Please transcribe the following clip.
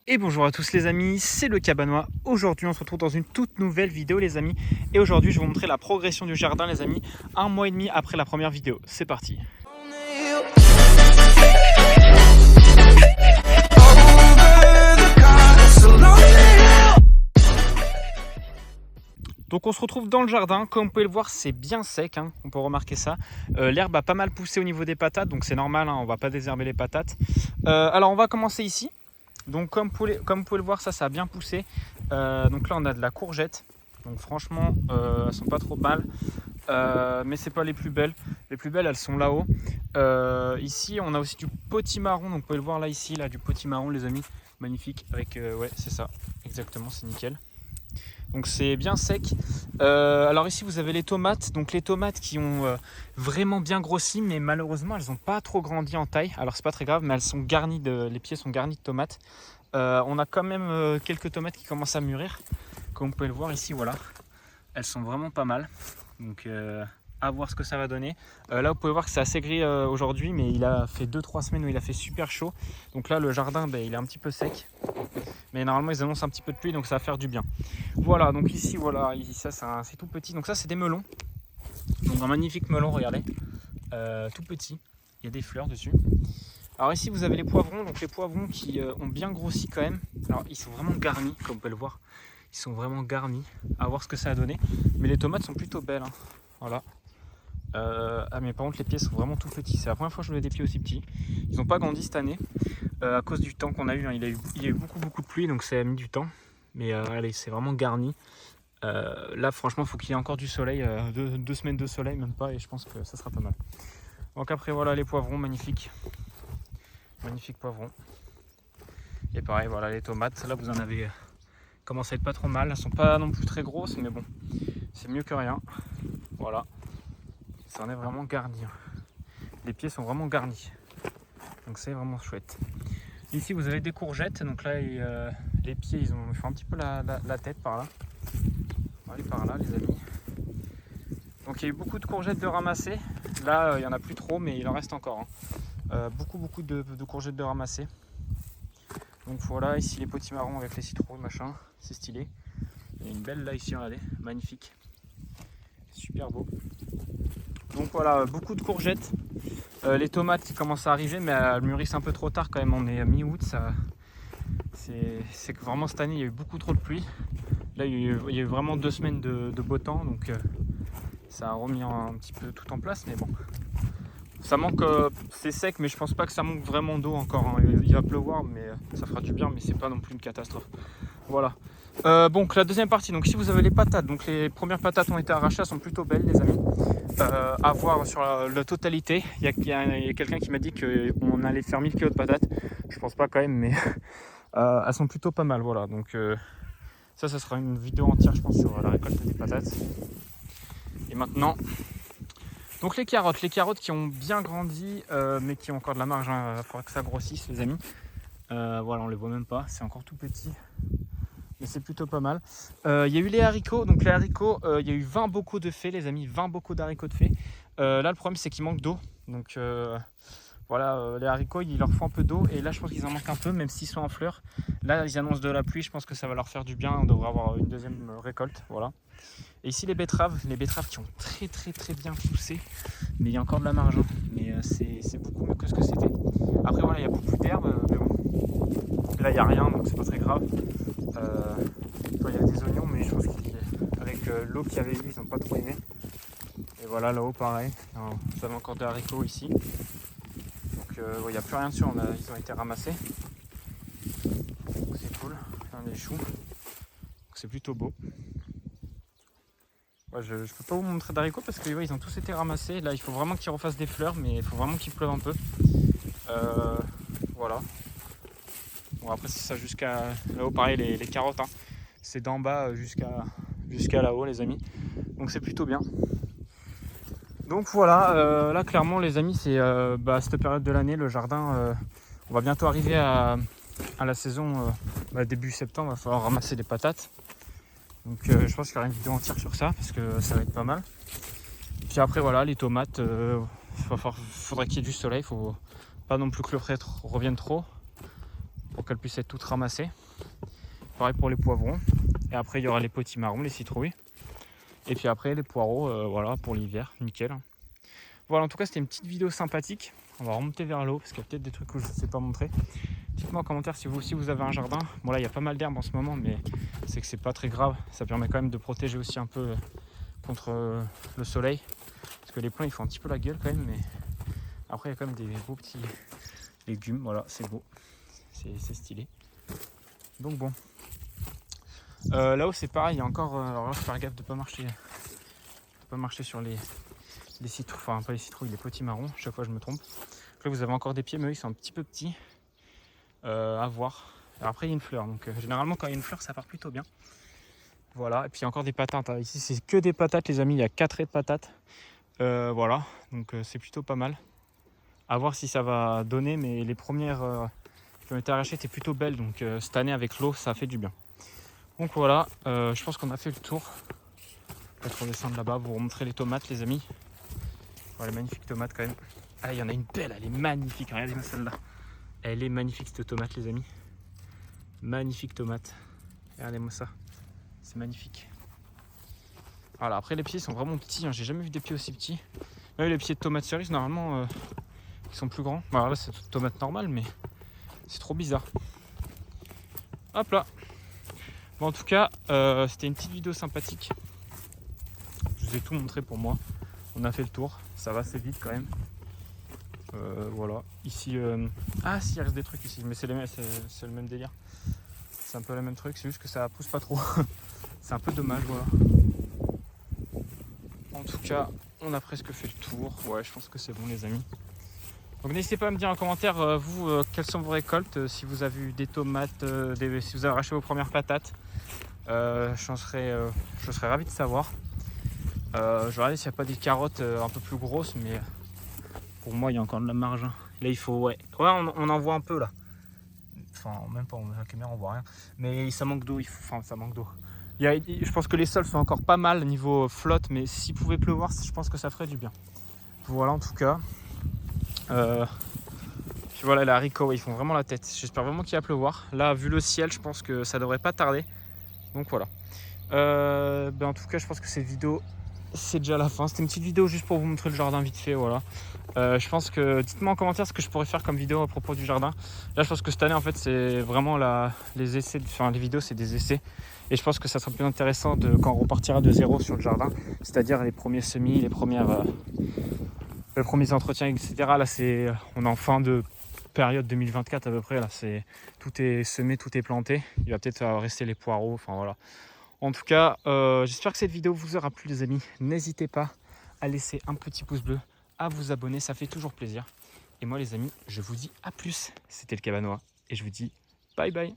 Et bonjour à tous les amis, c'est le Cabanois. Aujourd'hui on se retrouve dans une toute nouvelle vidéo les amis. Et aujourd'hui je vais vous montrer la progression du jardin les amis, 1 mois et demi après la première vidéo. C'est parti. Donc on se retrouve dans le jardin, comme vous pouvez le voir c'est bien sec, hein. On peut remarquer ça. L'herbe a pas mal poussé au niveau des patates, donc c'est normal, hein. On va pas désherber les patates. Alors on va commencer ici. Donc comme vous pouvez le voir, ça a bien poussé. Donc là on a de la courgette. Donc franchement elles sont pas trop mal. Mais c'est pas les plus belles. Les plus belles elles sont là-haut. Ici on a aussi du potimarron. Donc vous pouvez le voir là ici, là du potimarron les amis. Magnifique avec ouais c'est ça. Exactement, c'est nickel. Donc c'est bien sec. Alors ici vous avez les tomates. Donc les tomates qui ont vraiment bien grossi, mais malheureusement elles n'ont pas trop grandi en taille. Alors c'est pas très grave, mais elles sont garnies les pieds sont garnis de tomates. On a quand même quelques tomates qui commencent à mûrir. Comme vous pouvez le voir ici, voilà. Elles sont vraiment pas mal. Donc à voir ce que ça va donner. Là vous pouvez voir que c'est assez gris aujourd'hui, mais il a fait 2-3 semaines où il a fait super chaud. Donc là le jardin il est un petit peu sec. Mais normalement ils annoncent un petit peu de pluie, donc ça va faire du bien. Voilà, donc ici voilà, ici, ça c'est tout petit. Donc ça c'est des melons. Donc un magnifique melon, regardez. Tout petit. Il y a des fleurs dessus. Alors ici vous avez les poivrons. Donc les poivrons qui ont bien grossi quand même. Alors ils sont vraiment garnis, comme vous pouvez le voir. Ils sont vraiment garnis. À voir ce que ça a donné. Mais les tomates sont plutôt belles, hein. Voilà. Mais par contre les pieds sont vraiment tout petits. C'est la première fois que je mets des pieds aussi petits. Ils n'ont pas grandi cette année. À cause du temps qu'on a eu, hein. Il y a eu beaucoup de pluie, donc ça a mis du temps. Mais allez, c'est vraiment garni. Là, franchement, il faut qu'il y ait encore du soleil. 2 semaines de soleil, même pas, et je pense que ça sera pas mal. Donc après, voilà les poivrons, magnifiques. Magnifiques poivrons. Et pareil, voilà les tomates. Là, vous en avez commencé à être pas trop mal. Elles sont pas non plus très grosses, mais bon, c'est mieux que rien. Voilà. Ça en est vraiment garni. Les pieds sont vraiment garnis. Donc c'est vraiment chouette. Ici vous avez des courgettes, donc là les pieds ils font un petit peu la tête par là. On va aller par là les amis. Donc il y a eu beaucoup de courgettes de ramasser. Là il n'y en a plus trop, mais il en reste encore, hein. Beaucoup de courgettes de ramasser. Donc voilà, ici les potimarrons avec les citrouilles machin, c'est stylé. Il y a une belle là ici, regardez, magnifique. Super beau. Donc voilà, beaucoup de courgettes. Les tomates qui commencent à arriver, mais elles mûrissent un peu trop tard quand même. On est à mi-août, c'est que vraiment cette année il y a eu beaucoup trop de pluie. Là il y a eu vraiment 2 semaines de beau temps, donc ça a remis un petit peu tout en place. Mais bon, ça manque, c'est sec, mais je pense pas que ça manque vraiment d'eau encore, hein. Il va pleuvoir, mais ça fera du bien, mais c'est pas non plus une catastrophe. Voilà. Donc la deuxième partie, donc si vous avez les patates, donc les premières patates ont été arrachées, elles sont plutôt belles les amis. À voir sur la totalité. Il y a quelqu'un qui m'a dit qu'on allait faire 1000 kg de patates. Je pense pas quand même, mais elles sont plutôt pas mal. Voilà, donc ça sera une vidéo entière, je pense, sur la récolte des patates. Et maintenant, donc les carottes qui ont bien grandi, mais qui ont encore de la marge, hein. Il faudra que ça grossisse, les amis. Voilà, on les voit même pas, c'est encore tout petit. Mais c'est plutôt pas mal. Il y a eu les haricots. Donc les haricots, il y a eu 20 bocaux de fée, les amis. 20 bocaux d'haricots de fée. Là, le problème, c'est qu'il manque d'eau. Donc voilà, les haricots, il leur faut un peu d'eau. Et là, je pense qu'ils en manquent un peu, même s'ils sont en fleurs. Là, ils annoncent de la pluie. Je pense que ça va leur faire du bien. On devrait avoir une deuxième récolte. Voilà. Et ici, les betteraves qui ont très bien poussé. Mais il y a encore de la marge, hein. Mais c'est beaucoup mieux que ce que c'était. Après, voilà, il y a beaucoup d'herbes. Mais bon. Là, il n'y a rien, donc c'est pas très grave. Il y a des oignons, mais je pense qu'avec l'eau qu'il y avait eu, ils n'ont pas trop aimé. Et voilà, là-haut, pareil. Vous avez encore des haricots ici. Donc, il n'y a plus rien dessus, ils ont été ramassés. Donc, c'est cool. Là, on a des choux. Donc, c'est plutôt beau. Ouais, je ne peux pas vous montrer d'haricots parce que ouais, ils ont tous été ramassés. Là, il faut vraiment qu'ils refassent des fleurs, mais il faut vraiment qu'il pleuve un peu. Voilà. Bon, après, c'est ça jusqu'à là-haut, pareil, les carottes, hein. C'est d'en bas jusqu'à là-haut, les amis. Donc c'est plutôt bien. Donc voilà, là clairement les amis, c'est cette période de l'année, le jardin, on va bientôt arriver à la saison début septembre, il va falloir ramasser des patates. Donc je pense qu'il y aura une vidéo entière sur ça, parce que ça va être pas mal. Puis après voilà, les tomates, faudrait qu'il y ait du soleil, faut pas non plus que le frais revienne trop. Pour qu'elles puissent être toutes ramassées. Pareil pour les poivrons. Et après il y aura les potimarrons, les citrouilles. Et puis après les poireaux, voilà, pour l'hiver, nickel. Voilà, en tout cas c'était une petite vidéo sympathique. On va remonter vers l'eau parce qu'il y a peut-être des trucs que je ne sais pas montrer. Dites-moi en commentaire si vous aussi vous avez un jardin. Bon là il y a pas mal d'herbes en ce moment, mais c'est que c'est pas très grave. Ça permet quand même de protéger aussi un peu contre le soleil. Parce que les plants ils font un petit peu la gueule quand même, mais après il y a quand même des beaux petits légumes. Voilà, c'est beau, c'est stylé. Donc bon. Là-haut c'est pareil, il y a encore. Alors là je fais gaffe de pas marcher sur les citrouilles, enfin pas les citrouilles, les potimarrons. Chaque fois je me trompe. Là vous avez encore des pieds, mais eux ils sont un petit peu petits. À voir. Alors après il y a une fleur, donc généralement quand il y a une fleur ça part plutôt bien. Voilà, et puis il y a encore des patates. Ici c'est que des patates les amis, il y a 4 haies de patates. Voilà, donc c'est plutôt pas mal. À voir si ça va donner, mais les premières qui ont été arrachées étaient plutôt belles, donc cette année avec l'eau ça fait du bien. Donc voilà, je pense qu'on a fait le tour. Peut-être redescendre là-bas, vous remontrer les tomates les amis. Voilà, les magnifiques tomates quand même. Ah il y en a une belle, elle est magnifique, regardez-moi celle-là. Elle est magnifique cette tomate les amis. Magnifique tomate. Regardez-moi ça. C'est magnifique. Voilà, après les pieds sont vraiment petits, hein. J'ai jamais vu des pieds aussi petits. Même les pieds de tomates cerises normalement ils sont plus grands. Alors là c'est toute tomate normale mais c'est trop bizarre. Hop là. Bon en tout cas c'était une petite vidéo sympathique. Je vous ai tout montré pour moi. On a fait le tour. Ça va assez vite quand même. Voilà. Ici ah si il reste des trucs ici mais c'est le même délire. C'est un peu le même truc, c'est juste que ça pousse pas trop. C'est un peu dommage, voilà. En tout cas, on a presque fait le tour. Ouais, je pense que c'est bon les amis. Donc n'hésitez pas à me dire en commentaire, vous, quelles sont vos récoltes. Si vous avez eu des tomates, si vous avez arraché vos premières patates. Je serais ravi de savoir. Je vais regarder s'il n'y a pas des carottes un peu plus grosses, mais pour moi il y a encore de la marge. Là il faut, ouais, on en voit un peu là. Enfin, même pas, la caméra on voit rien. Mais ça manque d'eau, ça manque d'eau. Je pense que les sols sont encore pas mal niveau flotte, mais s'il pouvait pleuvoir, je pense que ça ferait du bien. Voilà en tout cas. Puis voilà, les haricots, ils font vraiment la tête. J'espère vraiment qu'il va pleuvoir. Là, vu le ciel, je pense que ça devrait pas tarder. Donc voilà. En tout cas, je pense que cette vidéo, c'est déjà la fin. C'était une petite vidéo juste pour vous montrer le jardin vite fait, voilà. Je pense que, dites-moi en commentaire ce que je pourrais faire comme vidéo à propos du jardin. Là je pense que cette année en fait c'est vraiment les essais, enfin les vidéos c'est des essais. Et je pense que ça sera plus intéressant quand on repartira de zéro sur le jardin. C'est-à-dire les premiers semis, les premiers entretiens, etc. Là on est en fin de période 2024 à peu près. Là tout est semé, tout est planté. Il va peut-être rester les poireaux, enfin voilà. En tout cas, j'espère que cette vidéo vous aura plu les amis. N'hésitez pas à laisser un petit pouce bleu, à vous abonner, ça fait toujours plaisir. Et moi les amis, je vous dis à plus. C'était le Cabanois et je vous dis bye bye.